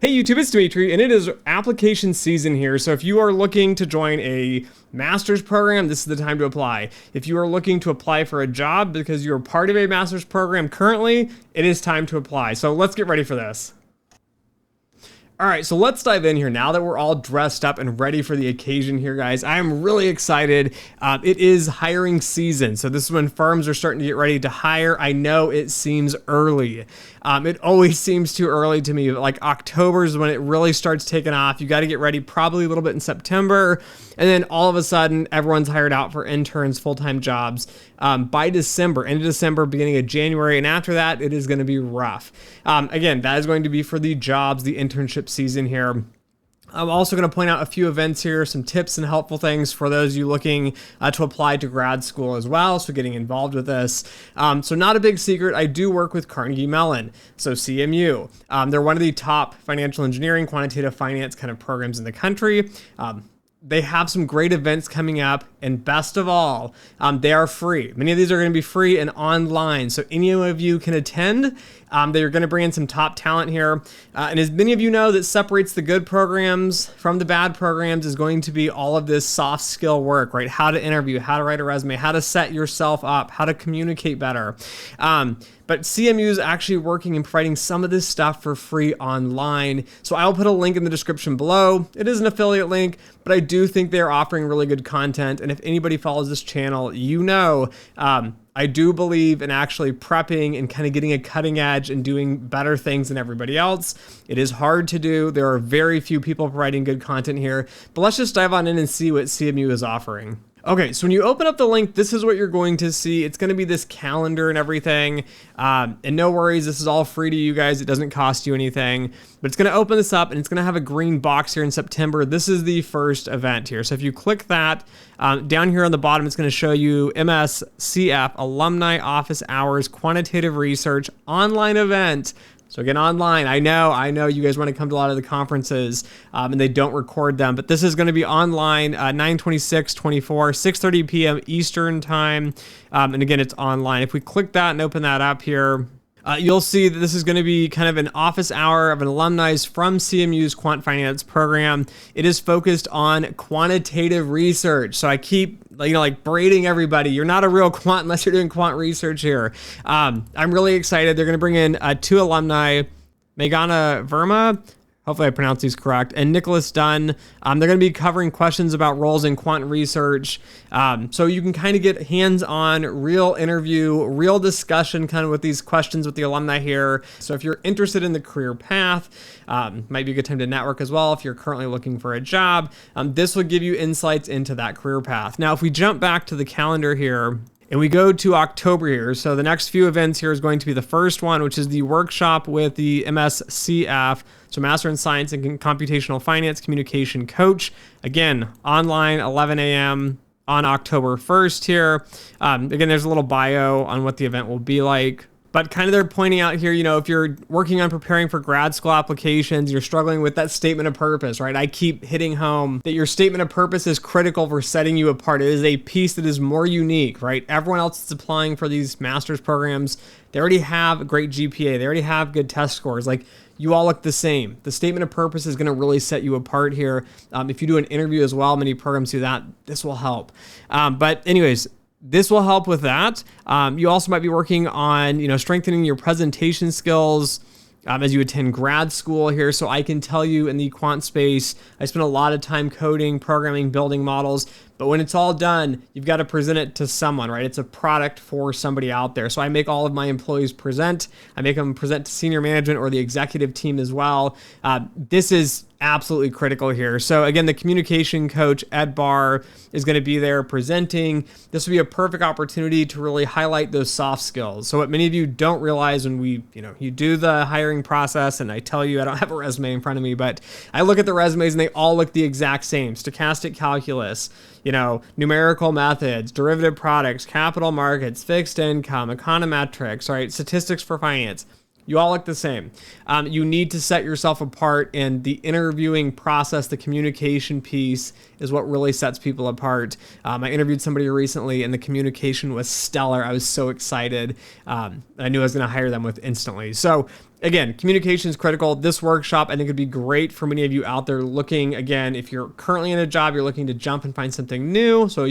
Hey YouTube, it's Dimitri, and it is application season here. So if you are looking to join a master's program, this is the time to apply. If you are looking to apply for a job because you're part of a master's program currently, it is time to apply. So let's get ready for this. All right, so let's dive in here now that we're all dressed up and ready for the occasion here, guys. I am really excited. It is hiring season, so this is when firms are starting to get ready to hire. I know it seems early. It always seems too early to me. Like October is when it really starts taking off. You got to get ready probably a little bit in September, and then all of a sudden, everyone's hired out for interns, full-time jobs by December, end of December, beginning of January, and after that, it is going to be rough. Again, that is going to be for the jobs, the internship season here. I'm also going to point out a few events here, some tips and helpful things for those of you looking to apply to grad school as well, so getting involved with this. So not a big secret, I do work with Carnegie Mellon, so CMU. They're one of the top financial engineering, quantitative finance kind of programs in the country. They have some great events coming up, and best of all, they are free. Many of these are going to be free and online, so any of you can attend. They're going to bring in some top talent here, and as many of you know, that separates the good programs from the bad programs is going to be all of this soft skill work, right? How to interview, how to write a resume, how to set yourself up, how to communicate better. But CMU is actually working and providing some of this stuff for free online. So I'll put a link in the description below. It is an affiliate link, but I do think they're offering really good content. And if anybody follows this channel, you know, I do believe in actually prepping and kind of getting a cutting edge and doing better things than everybody else. It is hard to do. There are very few people providing good content here, but let's just dive on in and see what CMU is offering. Okay, so when you open up the link, this is what you're going to see. It's going to be this calendar and everything. And no worries, this is all free to you guys. It doesn't cost you anything. But it's going to open this up, and it's going to have a green box here in September. This is the first event here. So if you click that, down here on the bottom, it's going to show you MSCF Alumni Office Hours Quantitative Research Online Event. So again, online, I know you guys want to come to a lot of the conferences and they don't record them, but this is going to be online, 9/26/24, 6:30 p.m. Eastern time. And again, it's online. If we click that and open that up here, you'll see that this is going to be kind of an office hour of an alumni from CMU's Quant Finance program. It is focused on quantitative research. So I keep braiding everybody. You're not a real quant unless you're doing quant research here. I'm really excited. They're going to bring in two alumni, Meghana Verma, hopefully I pronounced these correct, and Nicholas Dunn. They're going to be covering questions about roles in quant research. So you can kind of get hands-on, real interview, real discussion kind of with these questions with the alumni here. So if you're interested in the career path, might be a good time to network as well if you're currently looking for a job. This will give you insights into that career path. Now, if we jump back to the calendar here, and we go to October here. So the next few events here is going to be the first one, which is the workshop with the MSCF, so Master in Science and Computational Finance Communication Coach. Again, online, 11 a.m. on October 1st here. Again, there's a little bio on what the event will be like. But kind of they're pointing out here, if you're working on preparing for grad school applications, you're struggling with that statement of purpose, right? I keep hitting home that your statement of purpose is critical for setting you apart. It is a piece that is more unique, right? Everyone else that's applying for these master's programs, they already have a great GPA. They already have good test scores. Like, you all look the same. The statement of purpose is going to really set you apart here. If you do an interview as well, many programs do that. This will help. But anyways, this will help with that. You also might be working on, strengthening your presentation skills as you attend grad school here. So I can tell you in the quant space, I spend a lot of time coding, programming, building models. But when it's all done, you've got to present it to someone, right? It's a product for somebody out there. So I make all of my employees present. I make them present to senior management or the executive team as well. This is absolutely critical here. So again, the communication coach, Ed Barr, is going to be there presenting. This will be a perfect opportunity to really highlight those soft skills. So what many of you don't realize when you do the hiring process, and I tell you, I don't have a resume in front of me, but I look at the resumes and they all look the exact same. Stochastic calculus, numerical methods, derivative products, capital markets, fixed income, econometrics, right? Statistics for finance. You all look the same. You need to set yourself apart, and the interviewing process, the communication piece is what really sets people apart. I interviewed somebody recently and the communication was stellar. I was so excited. I knew I was going to hire them with instantly. So again, communication is critical. This workshop, I think, would be great for many of you out there looking, again, if you're currently in a job, you're looking to jump and find something new. So,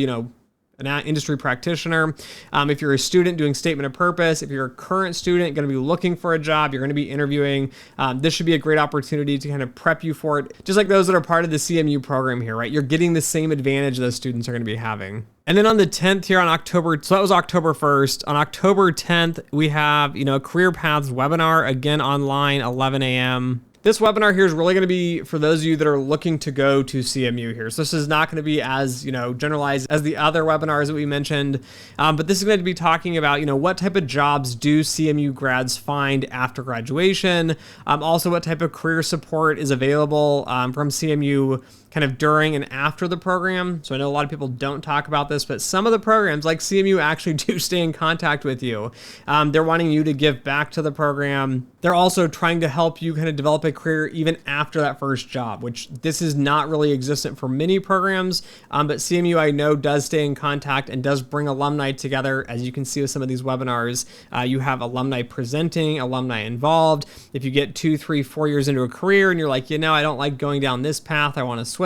an industry practitioner. If you're a student doing statement of purpose, if you're a current student going to be looking for a job, you're going to be interviewing, this should be a great opportunity to kind of prep you for it. Just like those that are part of the CMU program here, right? You're getting the same advantage those students are going to be having. And then on the 10th here on October, so that was October 1st. On October 10th, we have, a career paths webinar, again, online, 11 a.m. This webinar here is really going to be for those of you that are looking to go to CMU here. So this is not going to be as, generalized as the other webinars that we mentioned, but this is going to be talking about, what type of jobs do CMU grads find after graduation? Also, what type of career support is available from CMU kind of during and after the program. So I know a lot of people don't talk about this, but some of the programs like CMU actually do stay in contact with you. They're wanting you to give back to the program. They're also trying to help you kind of develop a career even after that first job, which this is not really existent for many programs, but CMU I know does stay in contact and does bring alumni together. As you can see with some of these webinars, you have alumni presenting, alumni involved. If you get 2, 3, 4 years into a career and you're like, I don't like going down this path, I want to switch,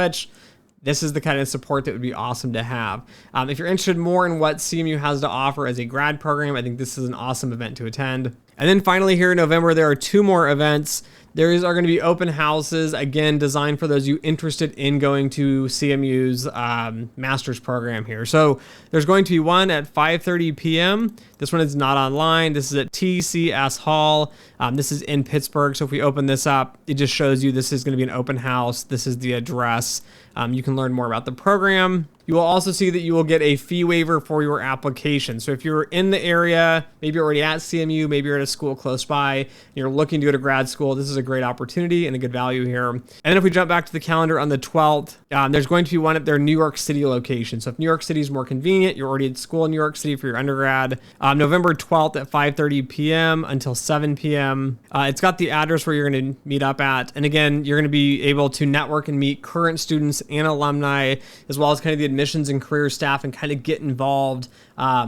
this is the kind of support that would be awesome to have. If you're interested more in what CMU has to offer as a grad program, I think this is an awesome event to attend. And then finally here in November, there are 2 more events. There are going to be open houses, again, designed for those of you interested in going to CMU's master's program here. So there's going to be one at 5:30 p.m. This one is not online. This is at TCS Hall. This is in Pittsburgh. So if we open this up, it just shows you this is going to be an open house. This is the address. You can learn more about the program. You will also see that you will get a fee waiver for your application. So if you're in the area, maybe you're already at CMU, maybe you're at a school close by, and you're looking to go to grad school, this is a great opportunity and a good value here. And then if we jump back to the calendar on the 12th, there's going to be one at their New York City location. So if New York City is more convenient, you're already at school in New York City for your undergrad, November 12th at 5:30 p.m. until 7 p.m. It's got the address where you're going to meet up at. And again, you're going to be able to network and meet current students and alumni, as well as kind of the admissions and career staff, and kind of get involved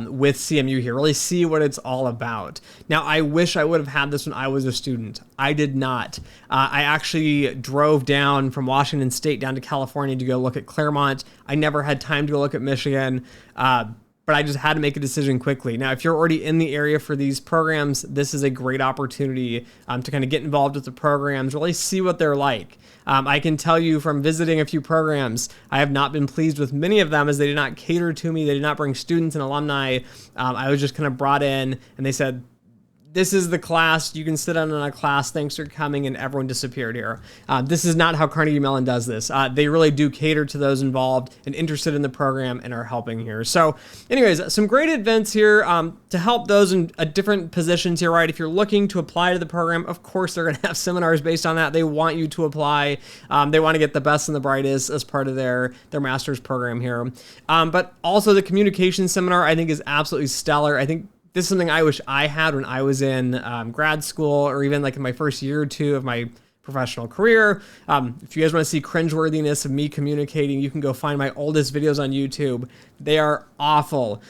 with CMU here, really see what it's all about. Now, I wish I would have had this when I was a student. I did not. I actually drove down from Washington State down to California to go look at Claremont. I never had time to go look at Michigan. But I just had to make a decision quickly. Now, if you're already in the area for these programs, this is a great opportunity to kind of get involved with the programs, really see what they're like. I can tell you from visiting a few programs, I have not been pleased with many of them as they did not cater to me. They did not bring students and alumni. I was just kind of brought in and they said, this is the class, you can sit on a class, thanks for coming, and everyone disappeared here. This is not how Carnegie Mellon does this. They really do cater to those involved and interested in the program and are helping here. So anyways, some great events here to help those in different positions here, right? If you're looking to apply to the program, of course, they're gonna have seminars based on that. They want you to apply. They wanna get the best and the brightest as part of their master's program here. But also the communication seminar, I think, is absolutely stellar. I think this is something I wish I had when I was in grad school, or even like in my first year or two of my professional career. If you guys want to see cringeworthiness of me communicating, you can go find my oldest videos on YouTube. They are awful.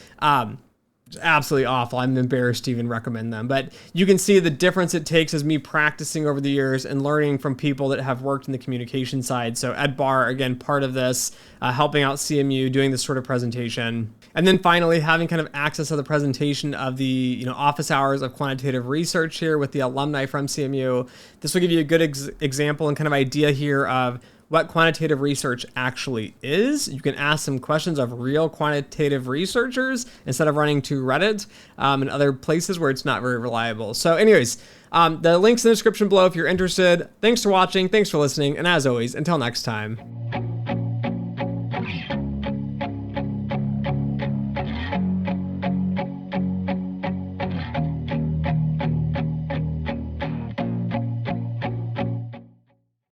Absolutely awful. I'm embarrassed to even recommend them, but you can see the difference it takes as me practicing over the years and learning from people that have worked in the communication side. So Ed Barr, again, part of this, helping out CMU, doing this sort of presentation. And then finally, having kind of access to the presentation of the office hours of quantitative research here with the alumni from CMU. This will give you a good example and kind of idea here of what quantitative research actually is. You can ask some questions of real quantitative researchers instead of running to Reddit and other places where it's not very reliable. So anyways, the link's in the description below if you're interested. Thanks for watching, thanks for listening, and as always, until next time.